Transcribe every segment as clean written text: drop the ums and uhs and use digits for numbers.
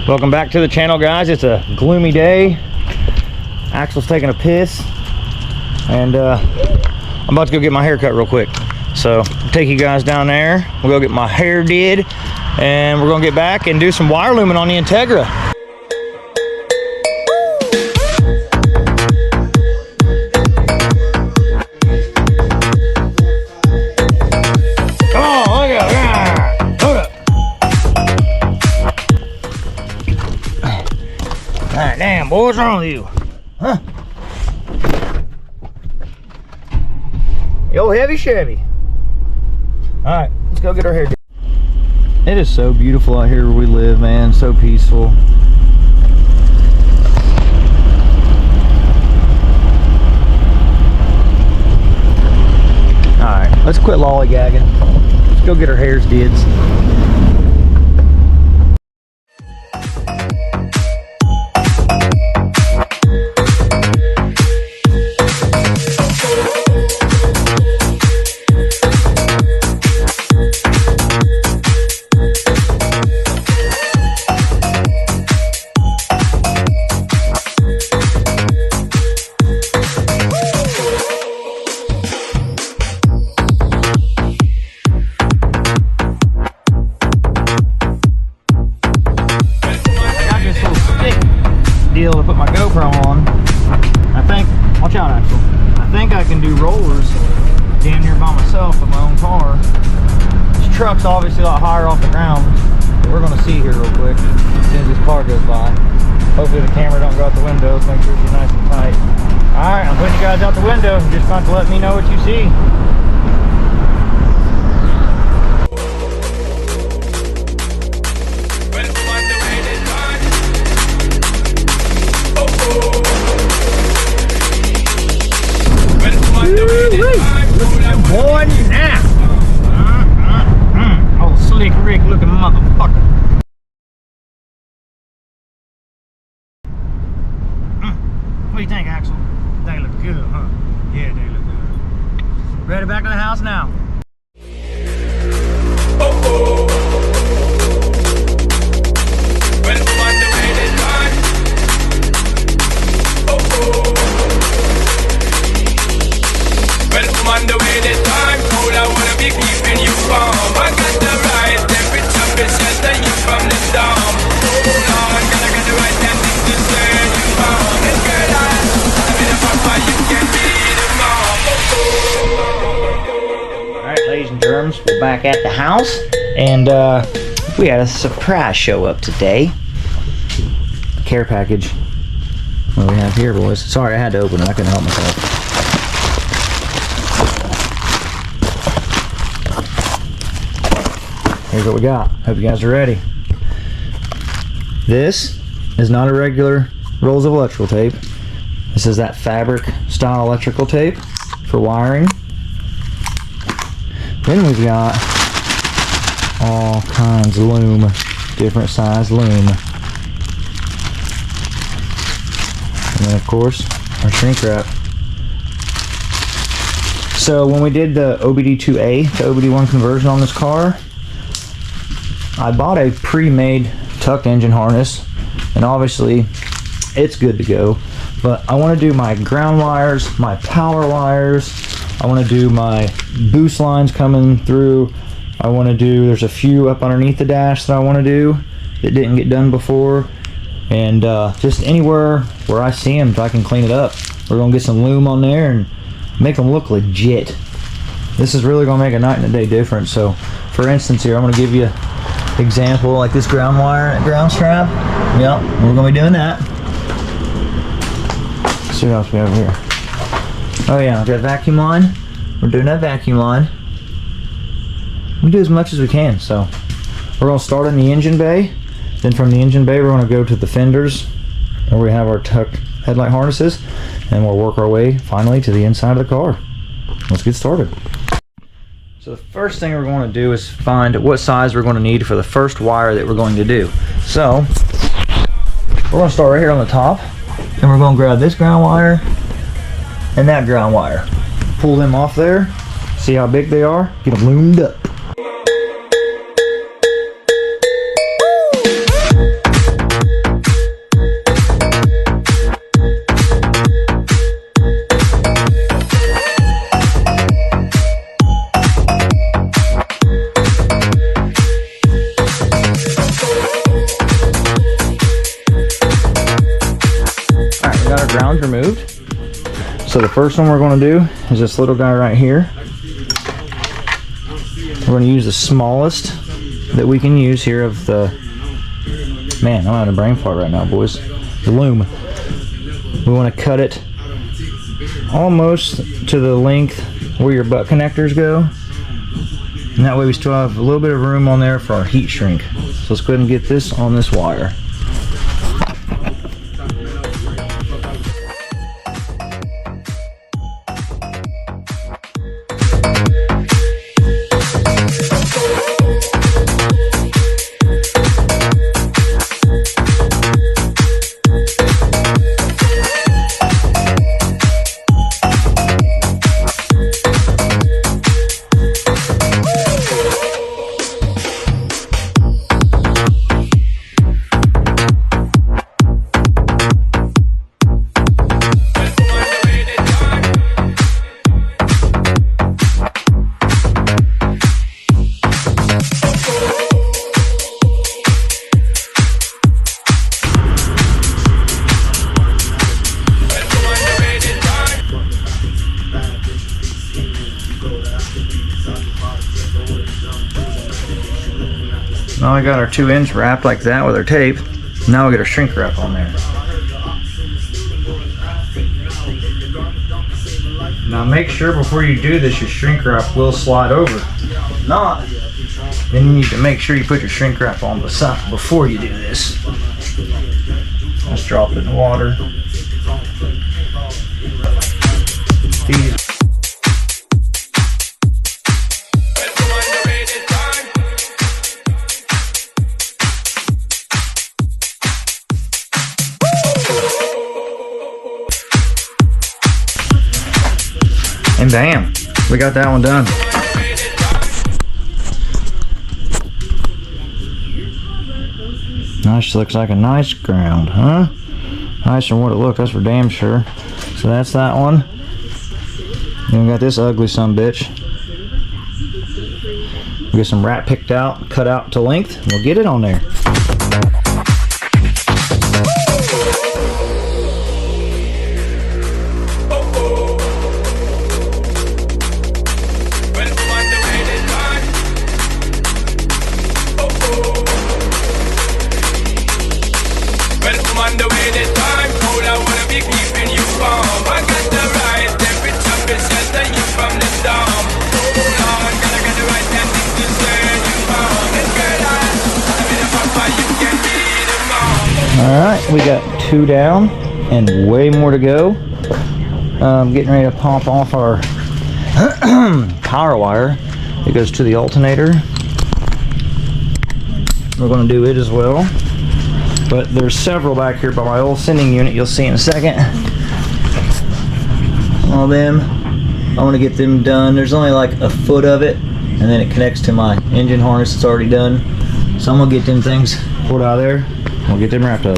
Welcome back to the channel, guys. It's a gloomy day. Axel's taking a piss, and I'm about to go get my hair cut real quick. So I'll take you guys down there. We'll go get my hair did, and we're gonna get back and do some wire looming on the Integra. Come on, look at that. Hold up. God damn, boy, what's wrong with you? Huh? Yo, heavy Chevy. Alright, let's go get our hair done. It is so beautiful out here where we live, man. So peaceful. Alright, let's quit lollygagging. Let's go get our hairs did. Deal to put my GoPro on. I think, watch out Axel, I think I can do rollers damn near by myself in my own car. This truck's obviously a lot higher off the ground, but we're gonna see here real quick as soon as this car goes by. Hopefully the camera don't go out the window, so make sure she's nice and tight. Alright, I'm putting you guys out the window. You're just about to let me know what you see. Boy, now! Oh, slick Rick looking motherfucker. What do you think, Axel? They look good, huh? Yeah, they look good. Ready back to the house now. On the way this time, cold, I wanna be keeping you warm. I got the right temperature, it's just that you from the storm. Hold on, gotta get the right tactics to turn you on. And girl, I've been a papa, you can be the mom. Alright, ladies and germs, we're back at the house, and we had a surprise show up today. Care package. What do we have here, boys? Sorry, I had to open it, I couldn't help myself. Here's what we got. Hope you guys are ready. This is not a regular rolls of electrical tape. This is that fabric style electrical tape for wiring. Then we've got all kinds of loom, different size loom. And then of course our shrink wrap. So when we did the OBD2A to OBD1 conversion on this car, I bought a pre-made tucked engine harness, and obviously it's good to go, but I want to do my ground wires, my power wires, I want to do my boost lines coming through, I want to do, there's a few up underneath the dash that I want to do that didn't get done before, and just anywhere where I see them so I can clean it up. We're going to get some loom on there and make them look legit. This is really going to make a night and a day difference. So for instance here, I'm going to give you example like this ground wire and ground strap. Yep, we're gonna be doing that. Let's see what else we have here. Oh yeah, got a vacuum line. We're doing that vacuum line. We do as much as we can. So we're gonna start in the engine bay. Then from the engine bay, we're gonna go to the fenders where we have our tucked headlight harnesses, and we'll work our way finally to the inside of the car. Let's get started. So the first thing we're going to do is find what size we're going to need for the first wire that we're going to do. So we're going to start right here on the top, and we're going to grab this ground wire and that ground wire. Pull them off there, see how big they are, get them loomed up. rounds removed. So the first one we're going to do is this little guy right here. We're going to use the smallest that we can use here of the, man, I'm having a brain fart right now, boys. The loom. We want to cut it almost to the length where your butt connectors go. And that way we still have a little bit of room on there for our heat shrink. So let's go ahead and get this on this wire. Now we got our 2 ends wrapped like that with our tape. Now we'll get our shrink wrap on there. Now make sure before you do this your shrink wrap will slide over. If not, then you need to make sure you put your shrink wrap on beside before you do this. Just drop it in the water. These and bam, we got that one done. Nice, looks like a nice ground, huh? Nicer than what it looked, that's for damn sure. So that's that one. Then we got this ugly sumbitch. We'll get some wrap picked out, cut out to length, and we'll get it on there. Alright, we got 2 down and way more to go. Getting ready to pop off our power wire. It goes to the alternator. We're going to do it as well. But there's several back here by my old sending unit, you'll see in a second. All them, I want to get them done. There's only like a foot of it, and then it connects to my engine harness that's already done. So I'm going to get them things pulled out of there. We'll get them wrapped up.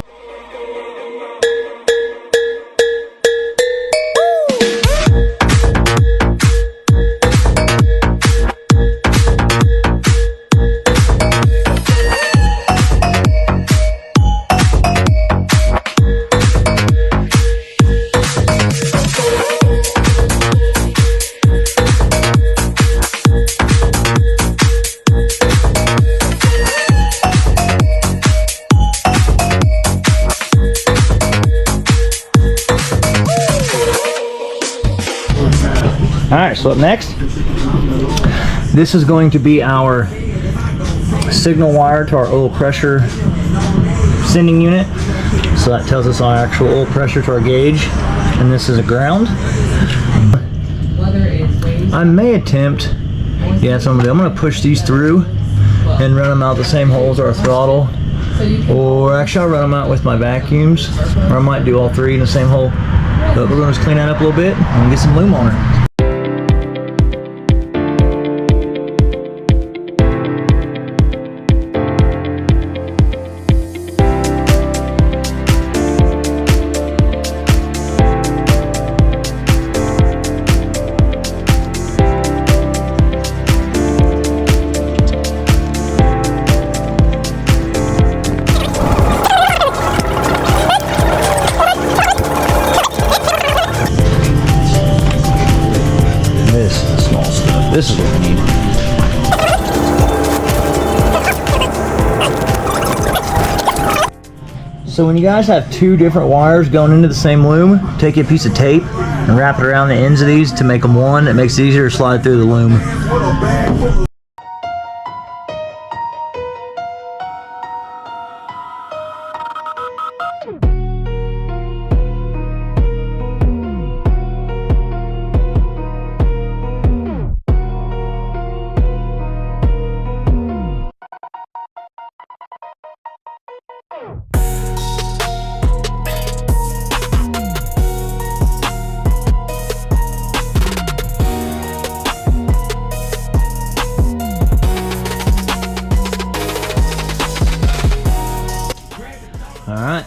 Alright, so up next, this is going to be our signal wire to our oil pressure sending unit. So that tells us our actual oil pressure to our gauge, and this is a ground. I may attempt, yeah, that's what I'm going to do. I'm going to push these through and run them out the same hole as our throttle. Or actually I'll run them out with my vacuums, or I might do all 3 in the same hole. But we're going to just clean that up a little bit and get some loom on her. So when you guys have two different wires going into the same loom, take a piece of tape and wrap it around the ends of these to make them one. It makes it easier to slide through the loom. Alright,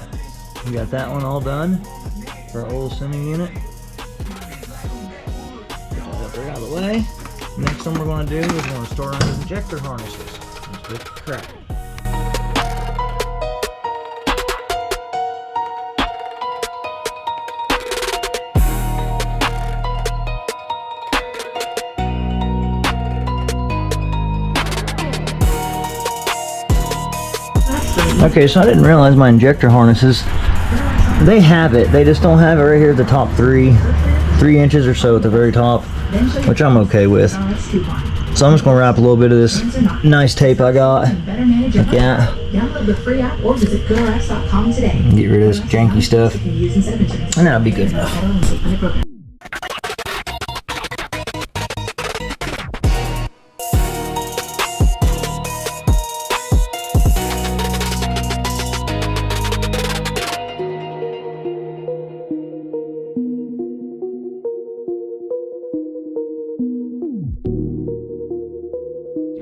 we got that one all done for our old sending unit. Put that up there out of the way. Next one we're going to do is we're going to store our injector harnesses. Let's get the crack. Okay, so I didn't realize my injector harnesses, they have it. They just don't have it right here at the top 3 inches or so at the very top, which I'm okay with. So I'm just going to wrap a little bit of this nice tape I got. Like that. Get rid of this janky stuff. And that'll be good enough.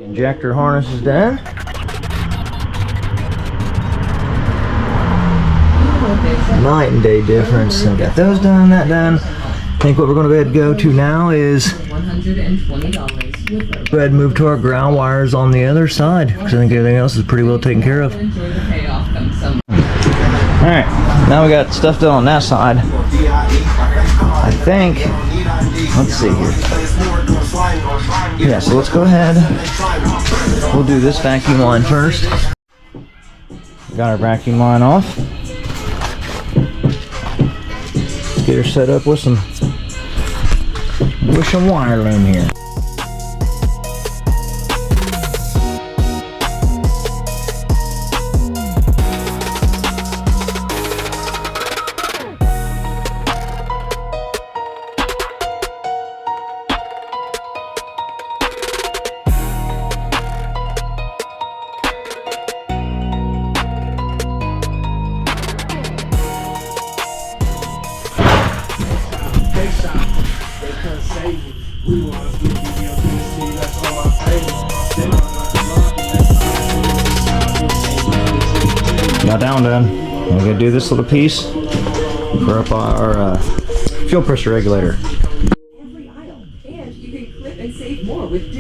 Injector harness is done. Night and day difference. So got those done, that done. I think what we're going to go ahead and go to now is go ahead and move to our ground wires on the other side, because I think everything else is pretty well taken care of. Alright, now we got stuff done on that side. I think, let's see here. Yeah, so let's go ahead. We'll do this vacuum line first. Got our vacuum line off. Let's get her set up with some wire loom here. Got that one done. We're gonna do this little piece for up our fuel pressure regulator.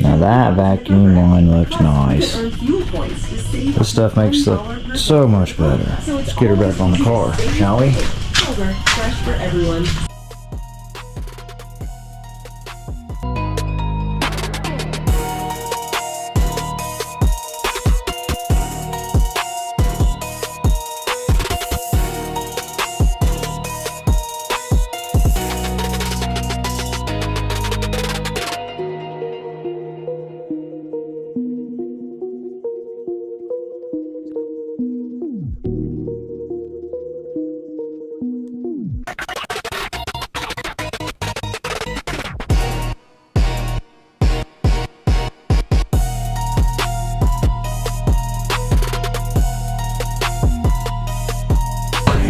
Now that vacuum line looks nice. This stuff makes it look so much better. Let's get her back on the car, shall we? Fresh for everyone.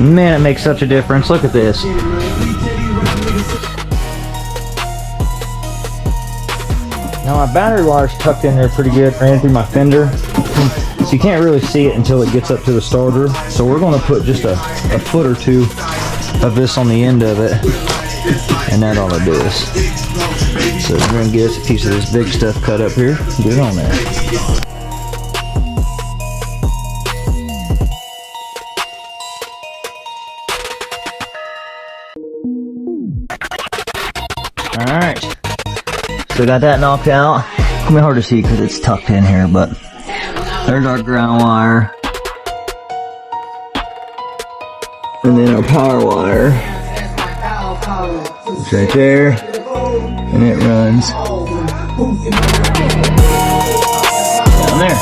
Man, it makes such a difference. Look at this. Now my battery wire's tucked in there pretty good, ran through my fender. So you can't really see it until it gets up to the starter. So we're going to put just a foot or two of this on the end of it. And that ought to do us. So we're going to get us a piece of this big stuff cut up here. Get it on there. Alright, so got that knocked out. It's gonna be hard to see because it's tucked in here, but there's our ground wire. And then our power wire. It's right there. And it runs down there.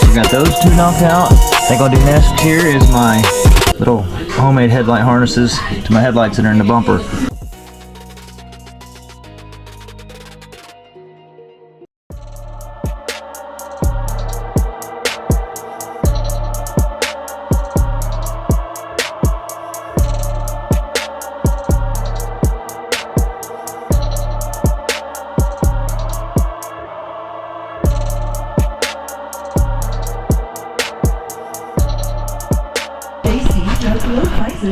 We got those two knocked out. I think I'll do next here is my little homemade headlight harnesses to my headlights that are in the bumper.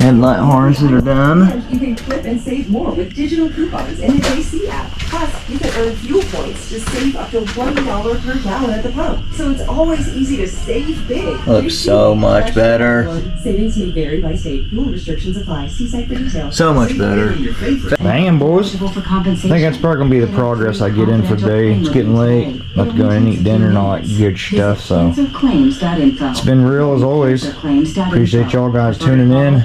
Headlight harnesses are done. You can clip and save more with digital coupons in the JC app. Plus, you can earn fuel points to save up to $1 per gallon at the pump. So it's always easy to save big. Looks so much better. Savings may vary by state. Fuel restrictions apply. See site for details. So much better. Banging, boys. I think that's probably going to be the progress I get in for the day. It's getting late. About to go in and eat dinner and all that good stuff. So it's been real as always. Appreciate y'all guys tuning in.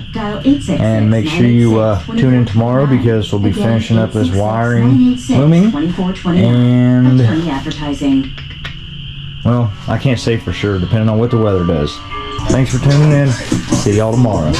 And make sure you tune in tomorrow because we'll be finishing up this wiring looming. And well, I can't say for sure depending on what the weather does. Thanks for tuning in. See y'all tomorrow.